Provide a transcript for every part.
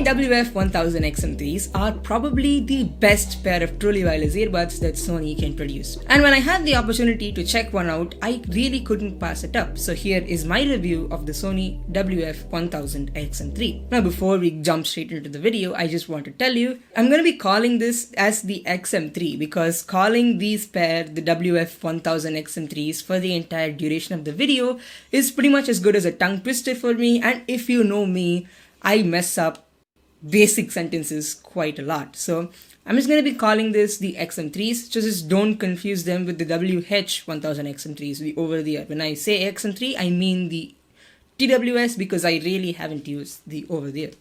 Sony WF-1000XM3s are probably the best pair of truly wireless earbuds that Sony can produce. And when I had the opportunity to check one out, I really couldn't pass it up. So here is my review of the Sony WF-1000XM3. Now before we jump straight into the video, I just want to tell you, I'm going to be calling this as the XM3 because calling these pair the WF-1000XM3s for the entire duration of the video is pretty much as good as a tongue twister for me, and if you know me, I mess up basic sentences quite a lot. So I'm just going to be calling this the XM3s. Just don't confuse them with the WH-1000XM3s, the over-the-ear. When I say XM3, I mean the TWS because I really haven't used the over-the-ear.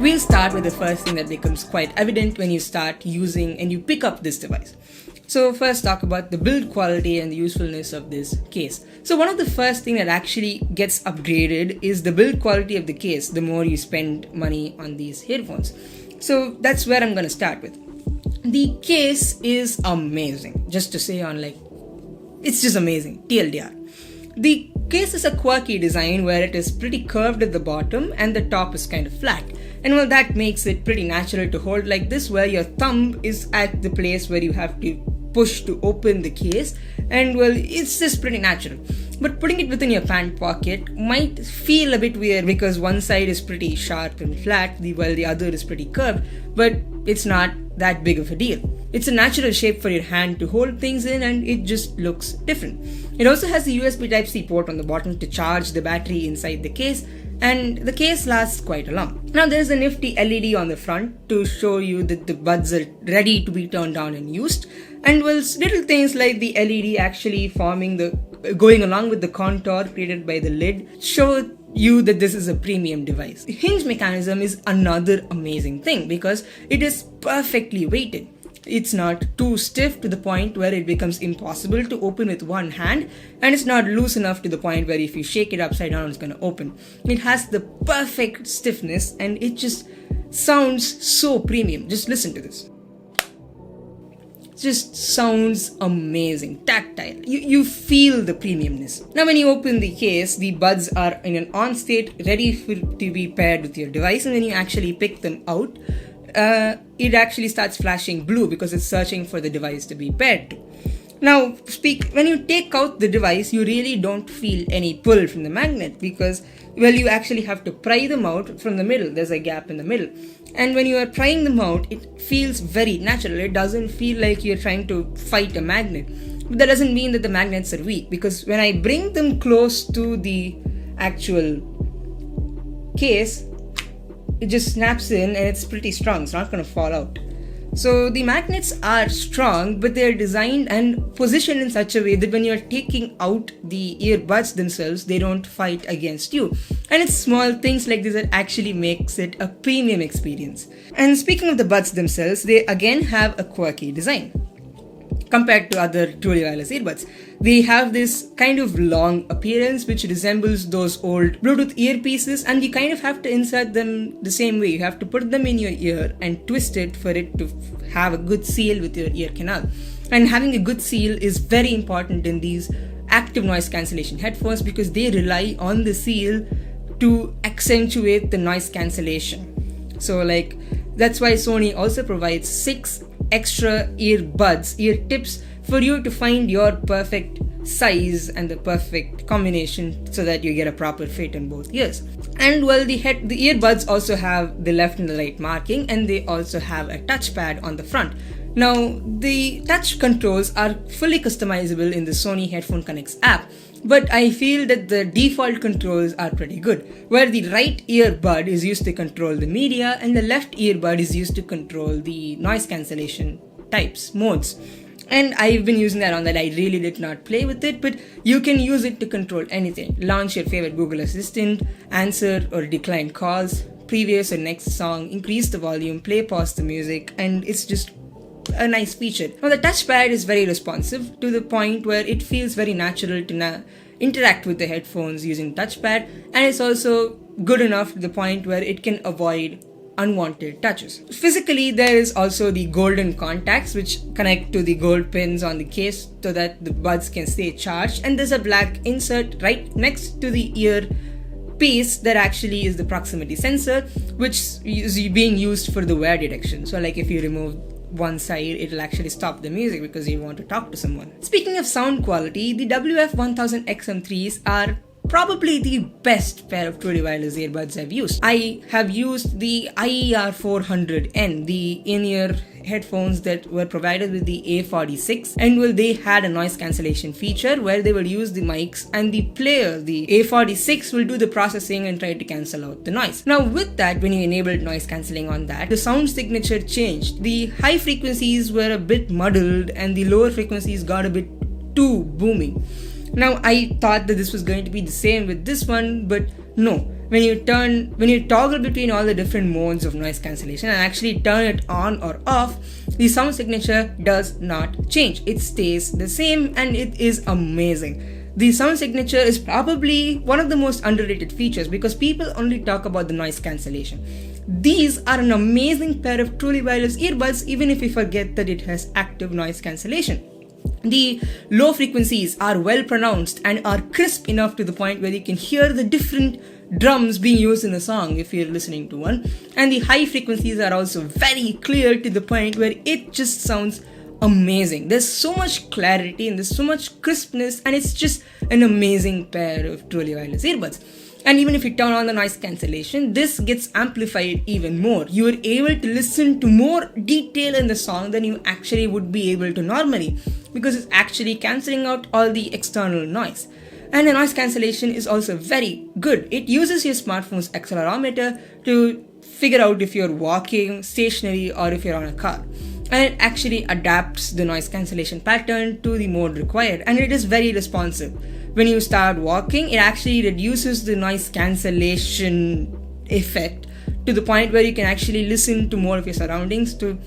We'll start with the first thing that becomes quite evident when you start using and you pick up this device. So first talk about the build quality and the usefulness of this case. So one of the first thing that actually gets upgraded is the build quality of the case the more you spend money on these headphones. So that's where I'm going to start with. The case is amazing. Just to say it's just amazing. TLDR. The case is a quirky design where it is pretty curved at the bottom and the top is kind of flat. And well, that makes it pretty natural to hold like this, where your thumb is at the place where you have to push to open the case, and well, it's just pretty natural. But putting it within your pant pocket might feel a bit weird because one side is pretty sharp and flat while the other is pretty curved, but it's not that big of a deal. It's a natural shape for your hand to hold things in, and it just looks different. It also has the USB Type-C port on the bottom to charge the battery inside the case, and the case lasts quite a long. Now there's a nifty LED on the front to show you that the buds are ready to be turned on and used, and well, little things like the LED actually going along with the contour created by the lid show you that this is a premium device. The hinge mechanism is another amazing thing because it is perfectly weighted. It's not too stiff to the point where it becomes impossible to open with one hand, and it's not loose enough to the point where if you shake it upside down it's going to open. It has the perfect stiffness and it just sounds so premium. Just listen to this. It just sounds amazing, tactile. You feel the premiumness. Now when you open the case, the buds are in an on state, ready to be paired with your device, and when you actually pick them out, it actually starts flashing blue because it's searching for the device to be paired to. Now, when you take out the device, you really don't feel any pull from the magnet because, well, you actually have to pry them out from the middle. There's a gap in the middle. And when you are prying them out, it feels very natural. It doesn't feel like you're trying to fight a magnet. But that doesn't mean that the magnets are weak, because when I bring them close to the actual case, it just snaps in and it's pretty strong. It's not going to fall out. So the magnets are strong, but they're designed and positioned in such a way that when you're taking out the earbuds themselves, they don't fight against you. And it's small things like this that actually makes it a premium experience. And speaking of the buds themselves, they again have a quirky design compared to other truly wireless earbuds. They have this kind of long appearance which resembles those old Bluetooth earpieces, and you kind of have to insert them the same way. You have to put them in your ear and twist it for it to have a good seal with your ear canal. And having a good seal is very important in these active noise cancellation headphones because they rely on the seal to accentuate the noise cancellation. So that's why Sony also provides 6 extra ear tips for you to find your perfect size and the perfect combination so that you get a proper fit in both ears. And well, the earbuds also have the left and the right marking, and they also have a touchpad on the front. Now, the touch controls are fully customizable in the Sony Headphone Connects app, but I feel that the default controls are pretty good, where the right earbud is used to control the media and the left earbud is used to control the noise cancellation modes. And I've been using that on that. I really did not play with it, but you can use it to control anything. Launch your favorite Google Assistant, answer or decline calls, previous or next song, increase the volume, play, pause the music, and it's just a nice feature. Now the touchpad is very responsive to the point where it feels very natural to interact with the headphones using touchpad, and it's also good enough to the point where it can avoid unwanted touches. Physically, there is also the golden contacts which connect to the gold pins on the case so that the buds can stay charged, and there's a black insert right next to the ear piece that actually is the proximity sensor, which is being used for the wear detection. So like if you remove one side, it'll actually stop the music because you want to talk to someone. Speaking of sound quality, the WF-1000XM3s are probably the best pair of truly wireless earbuds I've used. I have used the IER400N, the in-ear headphones that were provided with the A46, and they had a noise cancellation feature where they will use the mics and the player, the A46, will do the processing and try to cancel out the noise. Now with that, when you enabled noise cancelling on that, the sound signature changed. The high frequencies were a bit muddled and the lower frequencies got a bit too booming. Now I thought that this was going to be the same with this one, but no. When you toggle between all the different modes of noise cancellation and actually turn it on or off, the sound signature does not change. It stays the same and it is amazing. The sound signature is probably one of the most underrated features because people only talk about the noise cancellation. These are an amazing pair of truly wireless earbuds even if you forget that it has active noise cancellation. The low frequencies are well pronounced and are crisp enough to the point where you can hear the different drums being used in a song if you're listening to one. And the high frequencies are also very clear to the point where it just sounds amazing. There's so much clarity and there's so much crispness, and it's just an amazing pair of truly wireless earbuds. And even if you turn on the noise cancellation, this gets amplified even more. You are able to listen to more detail in the song than you actually would be able to normally, because it's actually cancelling out all the external noise. And the noise cancellation is also very good. It uses your smartphone's accelerometer to figure out if you're walking, stationary, or if you're on a car. And it actually adapts the noise cancellation pattern to the mode required, and it is very responsive. When you start walking, it actually reduces the noise cancellation effect to the point where you can actually listen to more of your surroundings to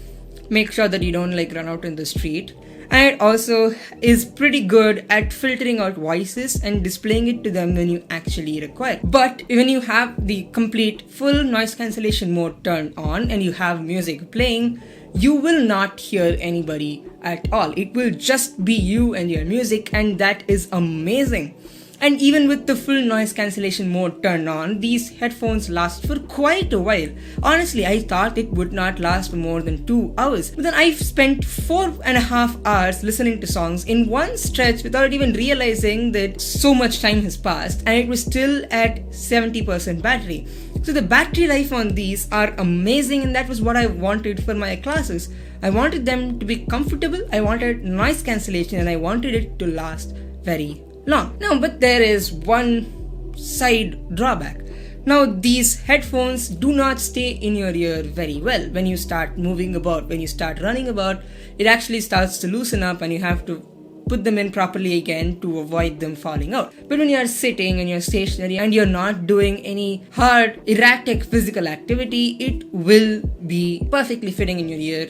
make sure that you don't run out in the street. And it also is pretty good at filtering out voices and displaying it to them when you actually require. But when you have the complete full noise cancellation mode turned on and you have music playing, you will not hear anybody at all. It will just be you and your music, and that is amazing. And even with the full noise cancellation mode turned on, these headphones last for quite a while. Honestly, I thought it would not last for more than 2 hours. But then I've spent 4.5 hours listening to songs in one stretch without even realizing that so much time has passed, and it was still at 70% battery. So the battery life on these are amazing, and that was what I wanted for my classes. I wanted them to be comfortable, I wanted noise cancellation, and I wanted it to last very long. Now, but there is one side drawback. Now, these headphones do not stay in your ear very well. When you start moving about, when you start running about, it actually starts to loosen up and you have to put them in properly again to avoid them falling out. But when you're sitting and you're stationary and you're not doing any hard, erratic physical activity, it will be perfectly fitting in your ear,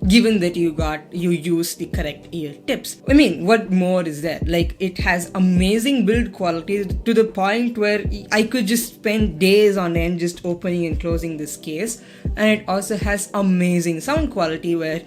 given that you use the correct ear tips. I mean, what more is there? It has amazing build quality to the point where I could just spend days on end just opening and closing this case. And it also has amazing sound quality where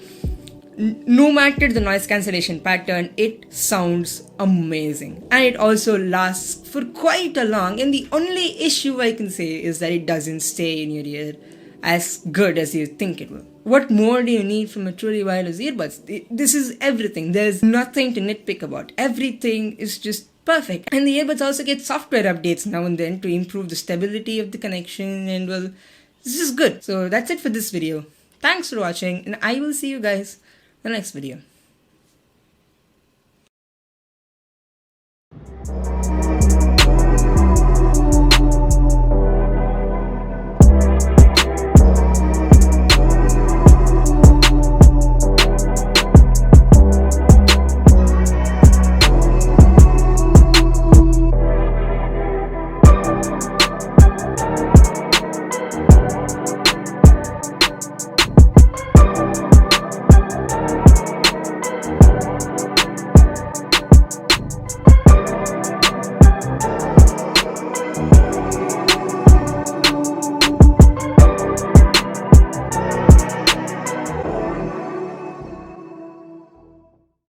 no matter the noise cancellation pattern, it sounds amazing. And it also lasts for quite a long, and the only issue I can say is that it doesn't stay in your ear as good as you think it will. What more do you need from a truly wireless earbuds? This is everything. There's nothing to nitpick about. Everything is just perfect. And the earbuds also get software updates now and then to improve the stability of the connection, and well, this is good. So that's it for this video. Thanks for watching, and I will see you guys in the next video.